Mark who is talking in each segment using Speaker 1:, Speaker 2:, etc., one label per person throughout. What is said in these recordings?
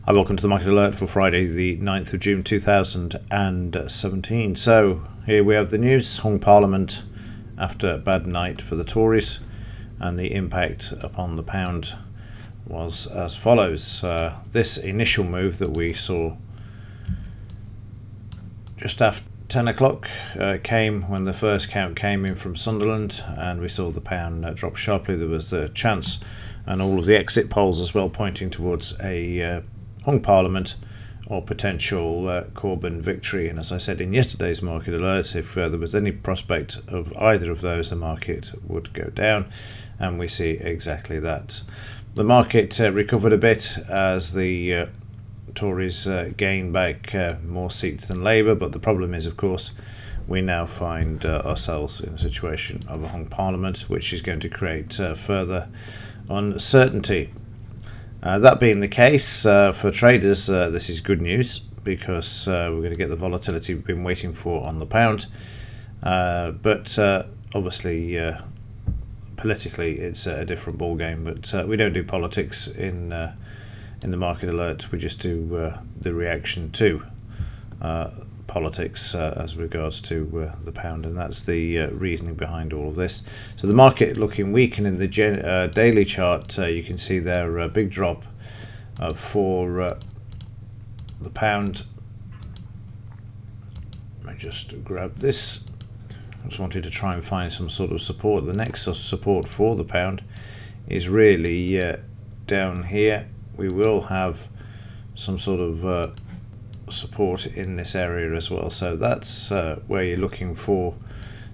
Speaker 1: Hi, welcome to the Market Alert for Friday the 9th of June 2017. So here we have the news. Hung Parliament after a bad night for the Tories, and the impact upon the pound was as follows. This initial move that we saw just after 10 o'clock came when the first count came in from Sunderland, and we saw the pound drop sharply. There was a chance, and all of the exit polls as well, pointing towards a Hung Parliament or potential Corbyn victory. And as I said in yesterday's Market Alert, if there was any prospect of either of those, the market would go down, and we see exactly that. The market recovered a bit as the Tories gained back more seats than Labour, but the problem is, of course, we now find ourselves in a situation of a Hung Parliament, which is going to create further uncertainty. That being the case, for traders, this is good news, because we're going to get the volatility we've been waiting for on the pound. But obviously, politically, it's a different ball game. But we don't do politics in the Market Alert. We just do the reaction to politics as regards to the pound, and that's the reasoning behind all of this. So the market looking weak, and in the daily chart you can see there a big drop for the pound. Let me just grab this. I just wanted to try and find some sort of support. The next support for the pound is really down here. We will have some sort of support in this area as well, so that's where you're looking for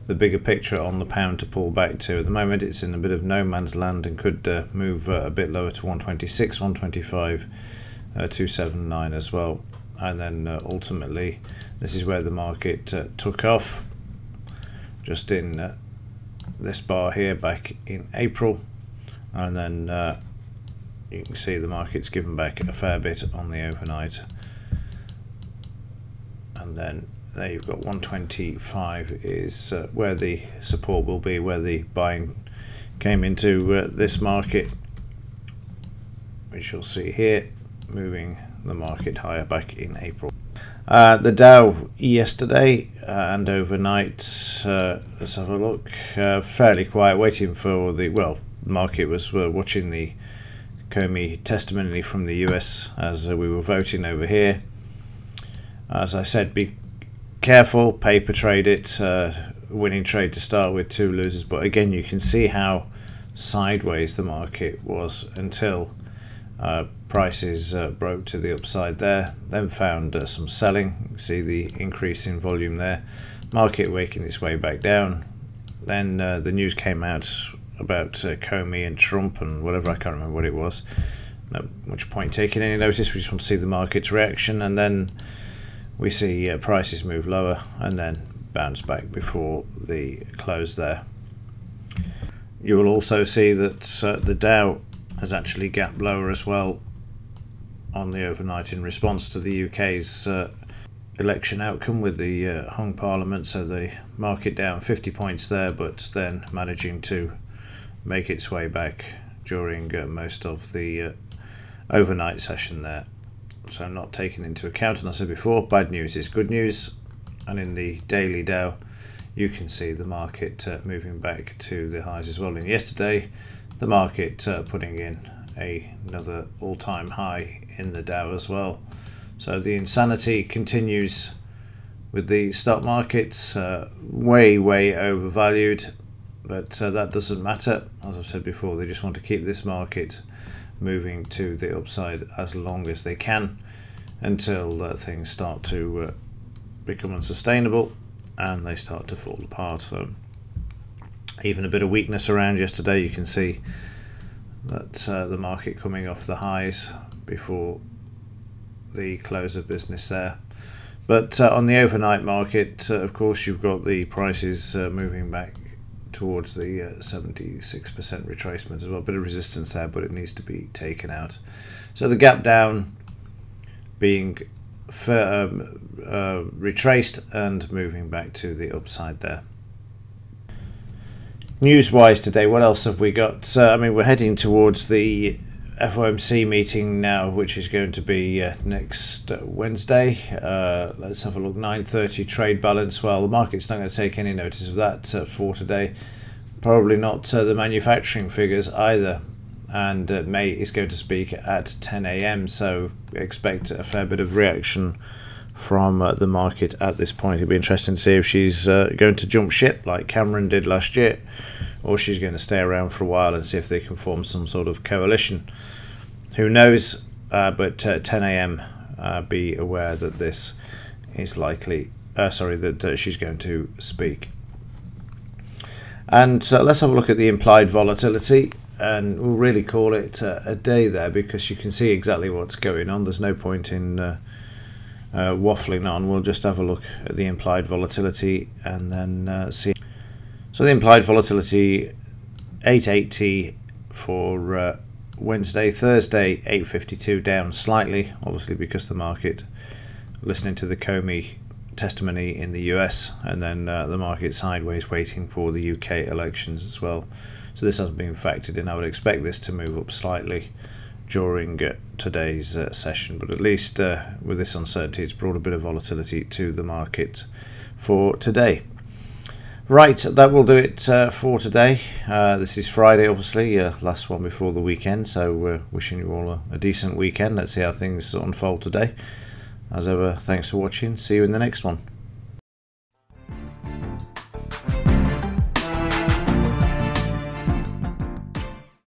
Speaker 1: the bigger picture on the pound to pull back to. At the moment it's in a bit of no man's land and could move a bit lower to 126, 125, 279 as well, and then ultimately this is where the market took off, just in this bar here back in April, and then you can see the market's given back a fair bit on the overnight. And then there you've got 125 is where the support will be, where the buying came into this market, which you'll see here, moving the market higher back in April. The Dow yesterday and overnight, let's have a look, fairly quiet, waiting for the, well, the market was watching the Comey testimony from the US as we were voting over here. As I said, be careful, paper trade it, winning trade to start with, two losers. But again, you can see how sideways the market was until prices broke to the upside there, then found some selling. You can see the increase in volume there, market making its way back down. Then the news came out about Comey and Trump and whatever, I can't remember what it was. No much point taking any notice, we just want to see the market's reaction, and then we see prices move lower and then bounce back before the close there. You will also see that the Dow has actually gapped lower as well on the overnight in response to the UK's election outcome with the Hung Parliament. So the market down 50 points there, but then managing to make its way back during most of the overnight session there. So not taken into account, and I said before, bad news is good news. And in the daily Dow you can see the market moving back to the highs as well. And yesterday the market putting in another all-time high in the Dow as well. So the insanity continues with the stock markets, way overvalued, but that doesn't matter. As I've said before, they just want to keep this market moving to the upside as long as they can, until things start to become unsustainable and they start to fall apart. So even a bit of weakness around yesterday, you can see that the market coming off the highs before the close of business there. But on the overnight market, of course, you've got the prices moving back towards the 76% retracement as well. A bit of resistance there, but it needs to be taken out. So the gap down being retraced and moving back to the upside there. News wise today, what else have we got? I mean, we're heading towards the FOMC meeting now, which is going to be next Wednesday. Let's have a look. 9:30 trade balance. Well, the market's not going to take any notice of that for today. Probably not the manufacturing figures either. And May is going to speak at 10 a.m. So expect a fair bit of reaction from the market at this point. It'll be interesting to see if she's going to jump ship like Cameron did last year, or she's going to stay around for a while and see if they can form some sort of coalition. Who knows? But 10 a.m. Be aware that this is likely. That she's going to speak. And let's have a look at the implied volatility, and we'll really call it a day there, because you can see exactly what's going on. There's no point in waffling on. We'll just have a look at the implied volatility and then see. So the implied volatility 880 for Wednesday. Thursday 852, down slightly, obviously because the market listening to the Comey testimony in the US, and then the market sideways waiting for the UK elections as well. So this hasn't been factored in. I would expect this to move up slightly during today's session, but at least with this uncertainty, it's brought a bit of volatility to the market for today. Right, that will do it for today. This is Friday, obviously, last one before the weekend, so we're wishing you all a decent weekend. Let's see how things unfold today. As ever, thanks for watching. See you in the next one.